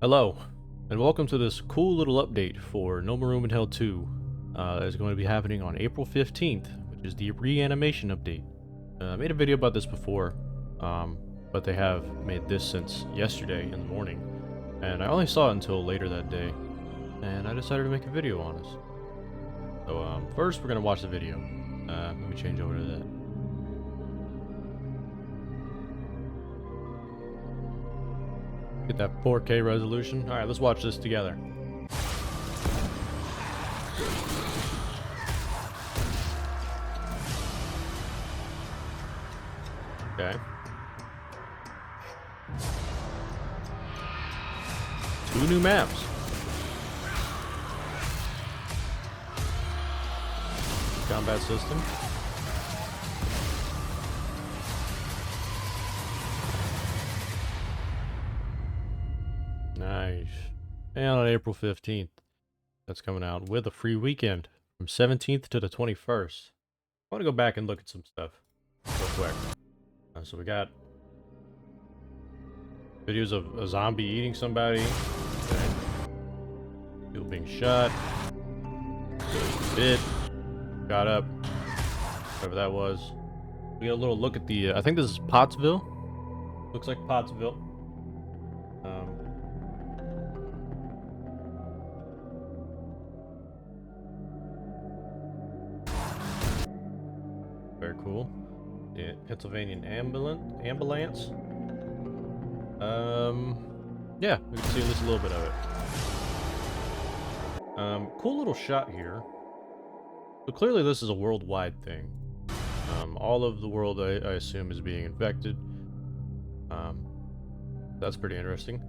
Hello, and welcome to this cool little update for No More Room in Hell 2. It's going to be happening on April 15th, which is the reanimation update. I made a video about this before, but they have made this since yesterday in the morning, and I only saw it until later that day, and I decided to make a video on it. So first we're going to watch the video. Let me change over to that. Get that 4K resolution. Alright, let's watch this together. Okay. 2 new maps. Combat system. Nice. And on April 15th, that's coming out with a free weekend from 17th to the 21st. I want to go back and look at some stuff real quick. So we got videos of a zombie eating somebody. Okay. People being shot. Bit. Got up. Whatever that was. We got a little look at the, I think this is Pottsville. Looks like Pottsville. Very cool. The Pennsylvania ambulance. Yeah, we can see at least a little bit of it. Cool little shot here. So clearly this is a worldwide thing. All of the world, I assume, is being infected. That's pretty interesting.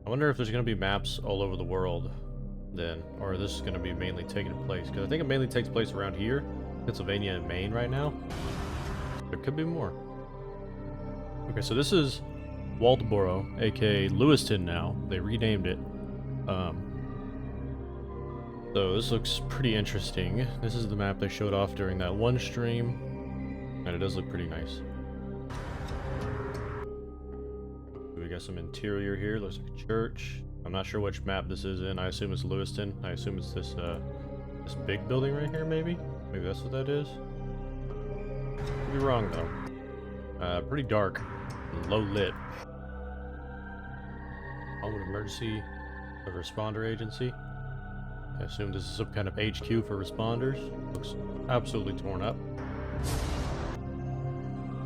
I wonder if there's going to be maps all over the world then, or this is going to be mainly taking place, because I think it mainly takes place around here, Pennsylvania and Maine right now. There could be more. Okay, so this is Waldboro, aka Lewiston now. They renamed it. So this looks pretty interesting. This is the map they showed off during that one stream, and it does look pretty nice. We got some interior here. Looks like a church. I'm not sure which map this is in. I assume it's Lewiston. I assume it's this this big building right here. Maybe that's what that is. Could be wrong though. Pretty dark, and low lit. Home emergency of responder agency. I assume this is some kind of HQ for responders. Looks absolutely torn up.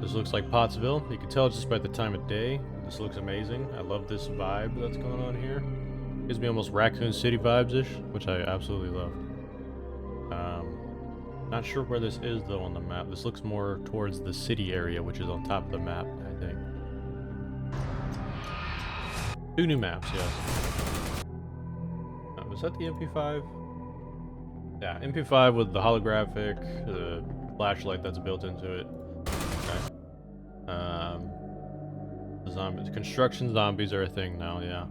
This looks like Pottsville. You can tell just by the time of day. This looks amazing. I love this vibe that's going on here. Gives me almost Raccoon City vibes-ish, which I absolutely love. Not sure where this is though on the map. This looks more towards the city area, which is on top of the map, I think. 2 new maps, yes. Was that the MP5? Yeah, MP5 with the holographic, the flashlight that's built into it. Okay. The zombies, construction zombies are a thing now, yeah.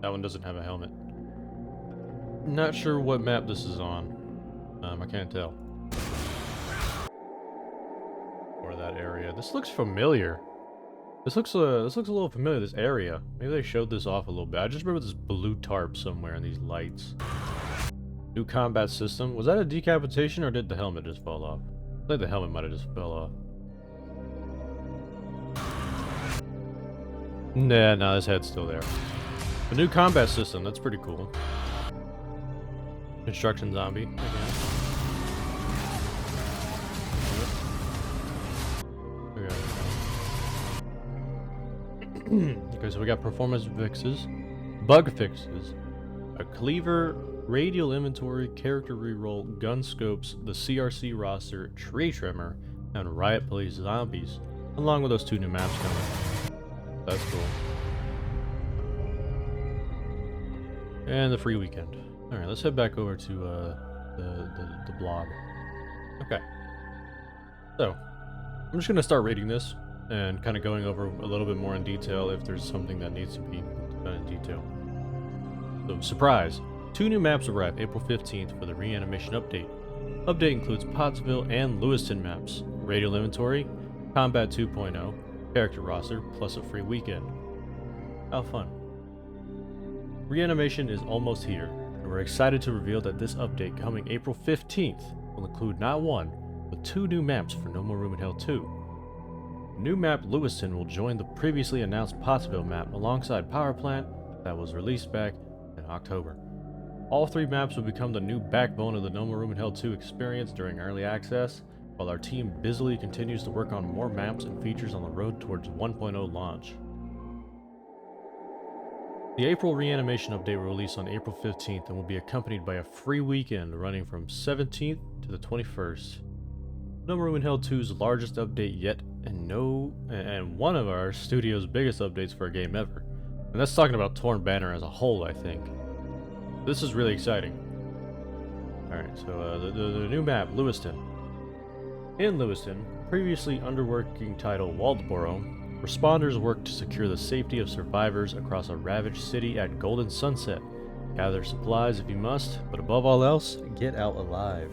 That one doesn't have a helmet. Not sure what map this is on. I can't tell. Or that area. This looks familiar. This looks a little familiar, this area. Maybe they showed this off a little bit. I just remember this blue tarp somewhere and these lights. New combat system. Was that a decapitation or did the helmet just fall off? I think the helmet might have just fell off. Nah, no, his head's still there. The new combat system, that's pretty cool. Construction zombie, again. Okay, so we got performance fixes, bug fixes, a cleaver, radial inventory, character reroll, gun scopes, the CRC roster, tree trimmer, and riot police zombies, along with those 2 new maps coming. That's cool. And the free weekend. Alright, let's head back over to the blog. Okay. So, I'm just going to start reading this and kind of going over a little bit more in detail if there's something that needs to be done in detail. So, surprise! 2 new maps arrive April 15th for the reanimation update. Update includes Pottsville and Lewiston maps, radial inventory, combat 2.0, character roster, plus a free weekend. How fun. Reanimation is almost here, and we're excited to reveal that this update coming April 15th will include not one, but 2 new maps for No More Room in Hell 2. The new map Lewiston will join the previously announced Pottsville map alongside Power Plant that was released back in October. All 3 maps will become the new backbone of the No More Room in Hell 2 experience during early access, while our team busily continues to work on more maps and features on the road towards 1.0 launch. The April Reanimation update will release on April 15th and will be accompanied by a free weekend running from 17th to the 21st. No More Room in Hell 2's largest update yet, and one of our studio's biggest updates for a game ever. And that's talking about Torn Banner as a whole, I think. This is really exciting. Alright, so the new map, Lewiston. In Lewiston, previously underworking title Waldboro, responders work to secure the safety of survivors across a ravaged city at Golden Sunset. Gather supplies if you must, but above all else, get out alive.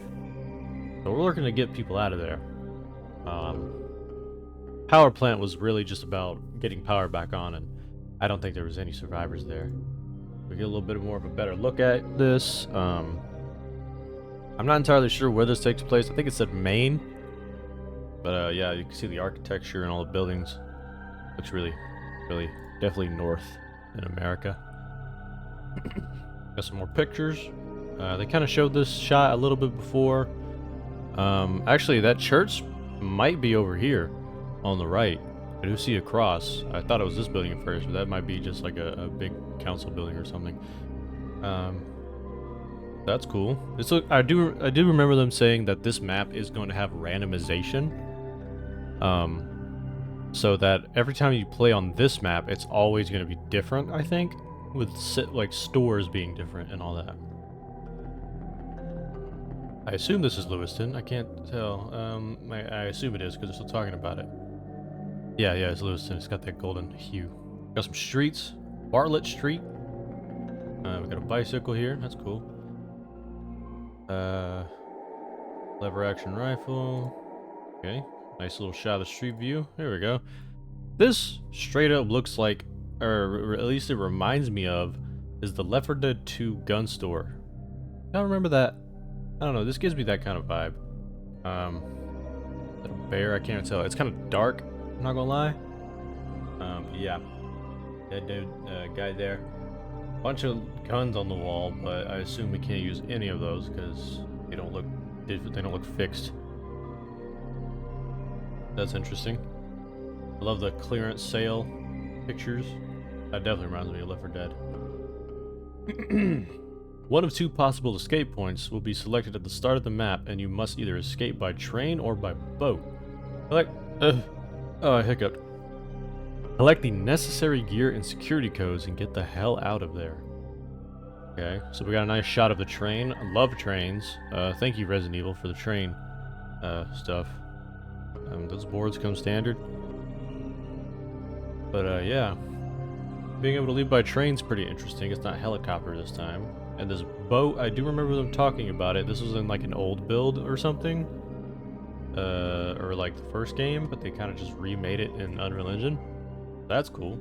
So we're looking to get people out of there. Power Plant was really just about getting power back on, and I don't think there was any survivors there. We get a little bit more of a better look at this. I'm not entirely sure where this takes place. I think it said Maine. But yeah, you can see the architecture and all the buildings. Looks really, definitely north in America. Got some more pictures. They kind of showed this shot a little bit before. Actually, that church might be over here on the right. I do see a cross. I thought it was this building at first, but that might be just like a big council building or something. That's cool. I do remember them saying that this map is going to have randomization. So that every time you play on this map, it's always going to be different, I think, with like stores being different and all that. I assume this is Lewiston. I can't tell. I assume it is because they're still talking about it. Yeah, it's Lewiston. It's got that golden hue. Got some streets. Bartlett Street. We got a bicycle here. That's cool. Lever action rifle. Okay. Nice little shot of street view. There we go. This straight up looks like, or at least it reminds me of, is the Left 4 Dead 2 gun store. I remember that. I don't know. This gives me that kind of vibe. Is that a bear? I can't tell. It's kind of dark. I'm not gonna lie. Yeah. That dude, guy there. Bunch of guns on the wall, but I assume we can't use any of those because they don't look fixed. That's interesting. I love the clearance sale pictures. That definitely reminds me of Left 4 Dead. One of 2 possible escape points will be selected at the start of the map, and you must either escape by train or by boat. I hiccuped. Collect the necessary gear and security codes and get the hell out of there. Okay, so we got a nice shot of the train. I love trains. Thank you, Resident Evil, for the train stuff. Those boards come standard. But yeah, being able to leave by train's pretty interesting. It's not helicopter this time. And this boat, I do remember them talking about it. This was in like an old build or something. Or like the first game, but they kind of just remade it in Unreal Engine. That's cool.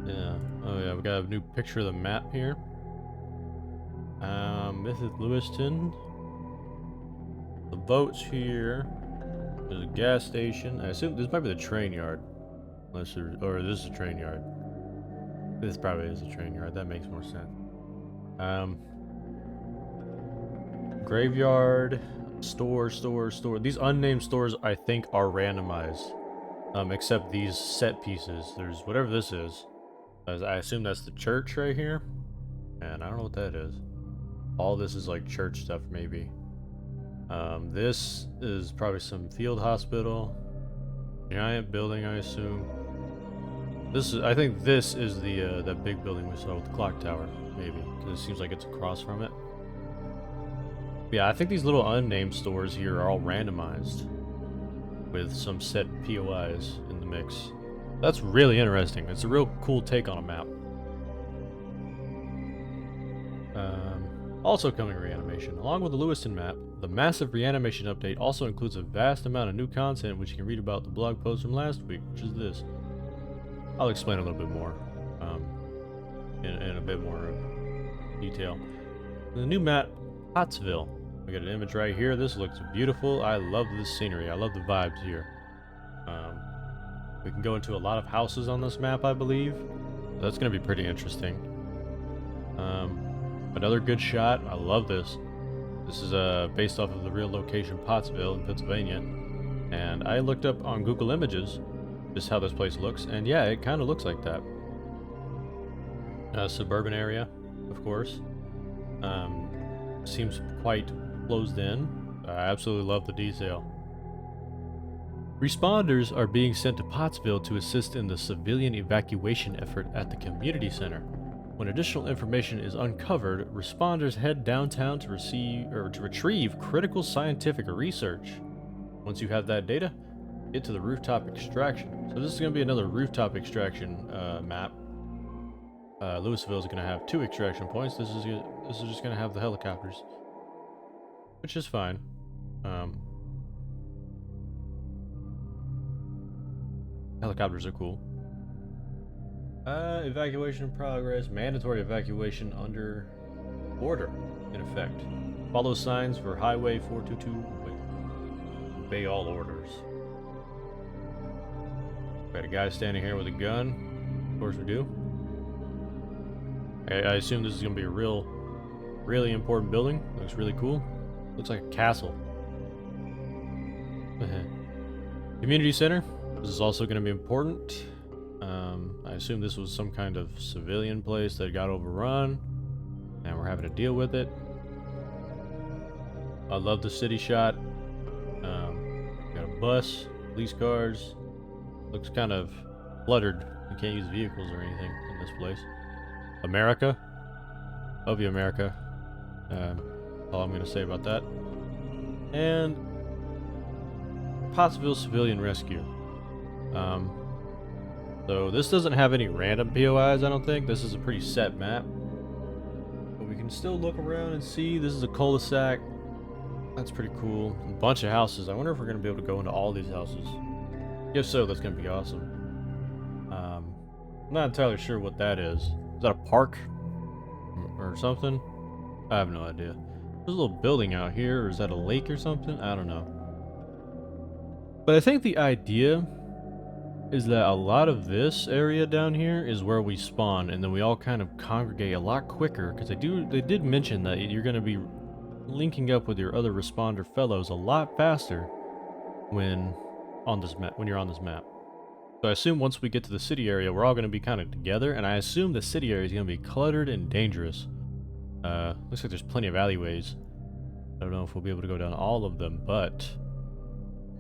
Yeah. Oh yeah, we got a new picture of the map here. This is Lewiston. The boat's here. There's a gas station. I assume this might be the train yard. Unless or this is a train yard. This probably is a train yard. That makes more sense. Graveyard, store. These unnamed stores, I think, are randomized. Except these set pieces. There's whatever this is. I assume that's the church right here. And I don't know what that is. All this is like church stuff, maybe. This is probably some field hospital. Giant building, I assume. I think this is the that big building we saw with the clock tower, maybe, because it seems like it's across from it. Yeah, I think these little unnamed stores here are all randomized, with some set POIs in the mix. That's really interesting. It's a real cool take on a map. Also coming Reanimation. Along with the Lewiston map, the massive Reanimation update also includes a vast amount of new content which you can read about the blog post from last week, which is this. I'll explain a little bit more um, in a bit more detail. The new map, Pottsville. We got an image right here. This looks beautiful. I love this scenery. I love the vibes here. We can go into a lot of houses on this map, I believe. That's going to be pretty interesting. Another good shot. I love this. This is based off of the real location, Pottsville in Pennsylvania. And I looked up on Google Images just how this place looks, and yeah, it kind of looks like that. Suburban area, of course. Seems quite closed in. I absolutely love the detail. Responders are being sent to Pottsville to assist in the civilian evacuation effort at the community center. When additional information is uncovered, responders head downtown to retrieve critical scientific research. Once you have that data, get to the rooftop extraction. So this is going to be another rooftop extraction map. Louisville is going to have 2 extraction points. This is just going to have the helicopters, which is fine. Helicopters are cool. Evacuation in progress. Mandatory evacuation under order in effect. Follow signs for Highway 422. Obey all orders. Got a guy standing here with a gun. Of course we do. I assume this is going to be a really important building. Looks really cool. Looks like a castle. Community center. This is also going to be important. I assume this was some kind of civilian place that got overrun, and we're having to deal with it. I love the city shot. Got a bus, police cars. Looks kind of cluttered. You can't use vehicles or anything in this place. America. Love you, America. All I'm going to say about that. And Pottsville Civilian Rescue. So this doesn't have any random POIs, I don't think. This is a pretty set map. But we can still look around and see. This is a cul-de-sac. That's pretty cool. A bunch of houses. I wonder if we're going to be able to go into all these houses. If so, that's going to be awesome. I'm not entirely sure what that is. Is that a park? Or something? I have no idea. There's a little building out here, or is that a lake or something? I don't know. But I think the idea is that a lot of this area down here is where we spawn, and then we all kind of congregate a lot quicker, because they did mention that you're going to be linking up with your other responder fellows a lot faster when you're on this map. So I assume once we get to the city area, we're all going to be kind of together, and I assume the city area is going to be cluttered and dangerous. Looks like there's plenty of alleyways. I don't know if we'll be able to go down all of them, but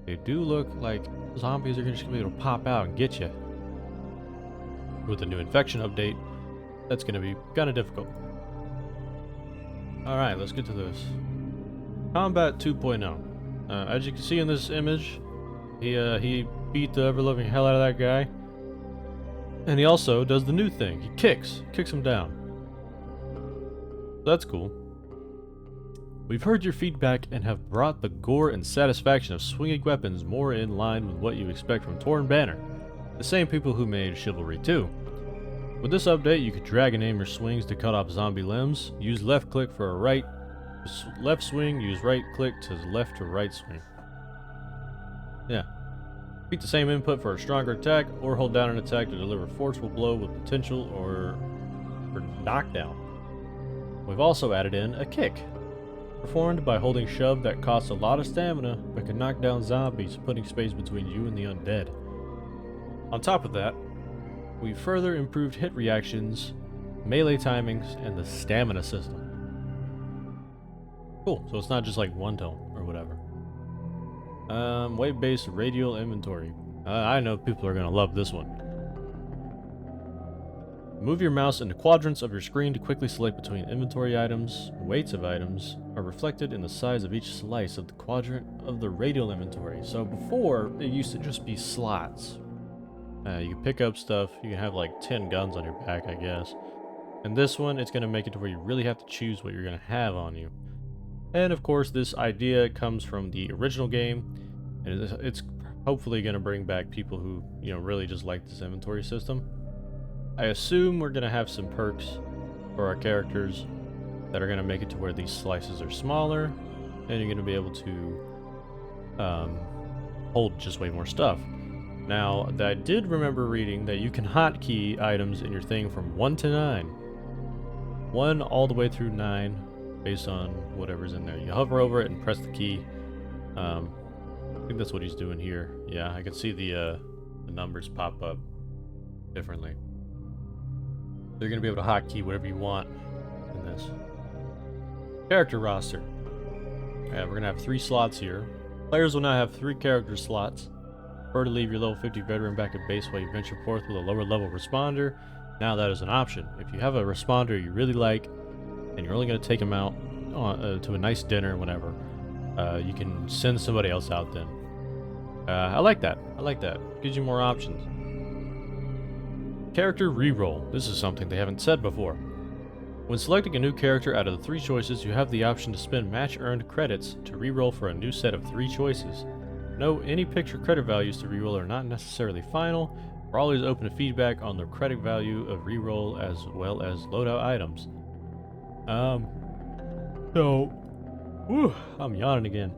they do look like zombies are just going to be able to pop out and get you. With the new infection update, that's going to be kind of difficult. Alright, let's get to this. Combat 2.0. As you can see in this image, he beat the ever-loving hell out of that guy. And he also does the new thing. He kicks him down. That's cool. We've heard your feedback and have brought the gore and satisfaction of swinging weapons more in line with what you expect from Torn Banner, the same people who made Chivalry 2. With this update, you could drag and aim your swings to cut off zombie limbs, use left click for a left swing, use right click to left to right swing. Yeah. Repeat the same input for a stronger attack, or hold down an attack to deliver a forceful blow with potential or for knockdown. We've also added in a kick, performed by holding shove that costs a lot of stamina but can knock down zombies, putting space between you and the undead. On top of that, we further improved hit reactions, melee timings, and the stamina system. Cool, so it's not just like one tone or whatever. Weight-based radial inventory. I know people are going to love this one. Move your mouse into quadrants of your screen to quickly select between inventory items. Weights of items are reflected in the size of each slice of the quadrant of the radial inventory. So before, it used to just be slots. You can pick up stuff. You can have like 10 guns on your back, I guess. And this one, it's going to make it to where you really have to choose what you're going to have on you. And of course, this idea comes from the original game, and it's hopefully going to bring back people who, you know, really just like this inventory system. I assume we're going to have some perks for our characters that are going to make it to where these slices are smaller, and you're going to be able to hold just way more stuff. Now, I did remember reading that you can hotkey items in your thing from 1 to 9. 1 all the way through 9, based on whatever's in there. You hover over it and press the key. I think that's what he's doing here. Yeah, I can see the numbers pop up differently. So you're going to be able to hotkey whatever you want in this. Character roster. We're going to have 3 slots here. Players will now have 3 character slots. Prefer to leave your level 50 veteran back at base while you venture forth with a lower level responder. Now that is an option. If you have a responder you really like, and you're only going to take him out to a nice dinner, whatever, you can send somebody else out then. I like that. I like that. Gives you more options. Character reroll. This is something they haven't said before. When selecting a new character out of the 3 choices, you have the option to spend match-earned credits to reroll for a new set of 3 choices. Note, any picture credit values to reroll are not necessarily final. We're always open to feedback on the credit value of reroll as well as loadout items. I'm yawning again.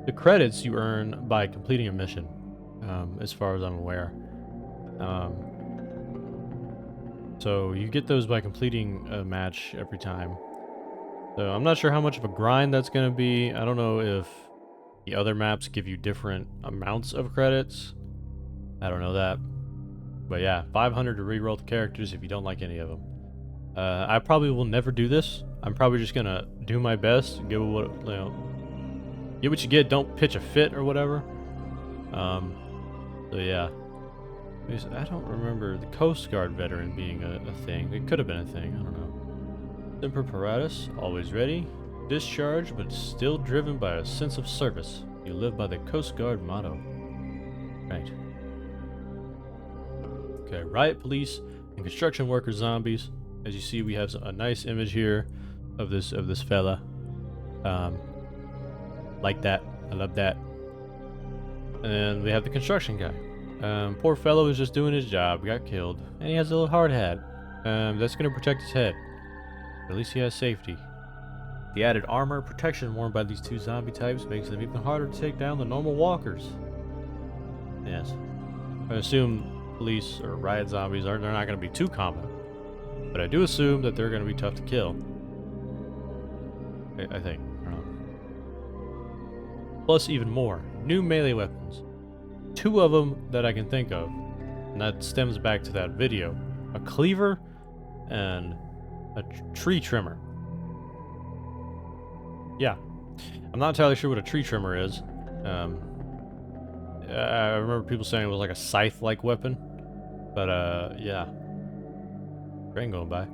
The credits you earn by completing a mission, as far as I'm aware. So you get those by completing a match every time. So I'm not sure how much of a grind that's going to be. I don't know if the other maps give you different amounts of credits. I don't know that. But yeah, 500 to reroll the characters if you don't like any of them. I probably will never do this. I'm probably just going to do my best, get what you get, don't pitch a fit or whatever. So yeah. I don't remember the Coast Guard veteran being a thing. It could have been a thing, I don't know. Semper Paratus, always ready. Discharged, but still driven by a sense of service. You live by the Coast Guard motto. Right. Okay, riot police and construction worker zombies. As you see, we have a nice image here of this fella. Like that. I love that. And we have the construction guy. Poor fellow is just doing his job, got killed, and he has a little hard hat. That's going to protect his head. At least he has safety. The added armor protection worn by these 2 zombie types makes them even harder to take down than normal walkers. Yes. I assume police or riot zombies they're not going to be too common. But I do assume that they're going to be tough to kill. I think. I don't know. Plus even more. New melee weapons. 2 of them that I can think of. And that stems back to that video. A cleaver and a tree trimmer. Yeah. I'm not entirely sure what a tree trimmer is. I remember people saying it was like a scythe-like weapon. But, yeah. Train going by.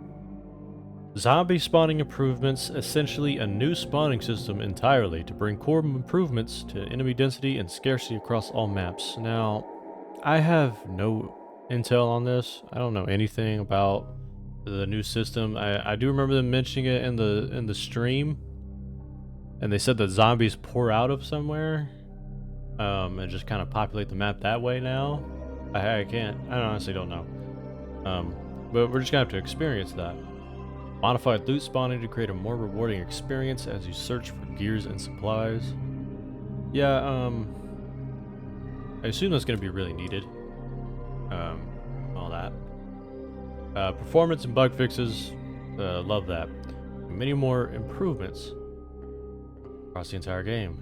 Zombie spawning improvements, essentially a new spawning system entirely to bring core improvements to enemy density and scarcity across all maps. Now, I have no intel on this. I don't know anything about the new system. I do remember them mentioning it in the stream, and they said that zombies pour out of somewhere, and just kind of populate the map that way now. I honestly don't know. But we're just gonna have to experience that. Modified loot spawning to create a more rewarding experience as you search for gears and supplies. Yeah, I assume that's gonna be really needed. All that. Performance and bug fixes, love that. Many more improvements across the entire game.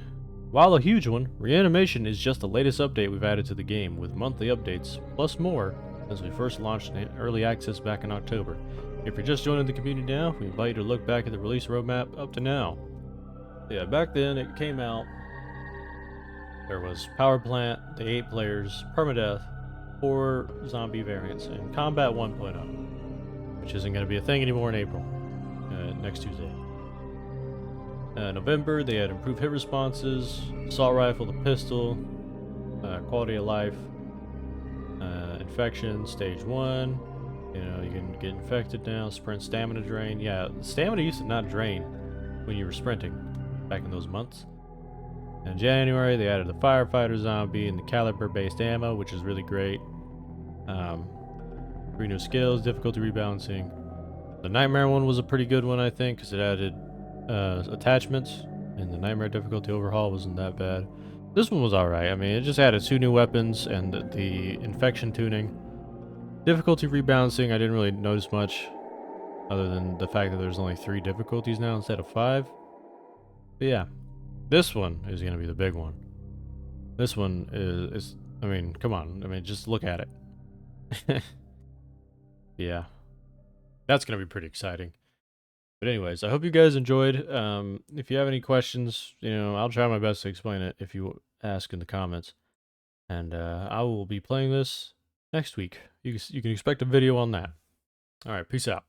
While a huge one, Reanimation is just the latest update we've added to the game, with monthly updates, plus more, since we first launched in early access back in October. If you're just joining the community now, we invite you to look back at the release roadmap up to now. Yeah, back then it came out, there was Power Plant, the 8 players, Permadeath, 4 zombie variants, and Combat 1.0, which isn't going to be a thing anymore in April, next Tuesday. November, they had improved hit responses, assault rifle, the pistol, quality of life, infection, stage 1. You know, you can get infected now, sprint stamina drain. Yeah, stamina used to not drain when you were sprinting back in those months. In January, they added the firefighter zombie and the caliber-based ammo, which is really great. 3 new skills, difficulty rebalancing. The nightmare one was a pretty good one, I think, because it added attachments, and the nightmare difficulty overhaul wasn't that bad. This one was alright. I mean, it just added 2 new weapons and the infection tuning. Difficulty rebalancing, I didn't really notice much, other than the fact that there's only 3 difficulties now instead of 5. But yeah, this one is going to be the big one. This one is, I mean, come on. I mean, just look at it. Yeah, that's going to be pretty exciting. But anyways, I hope you guys enjoyed. If you have any questions, I'll try my best to explain it if you ask in the comments. And I will be playing this next week. You can expect a video on that. All right, peace out.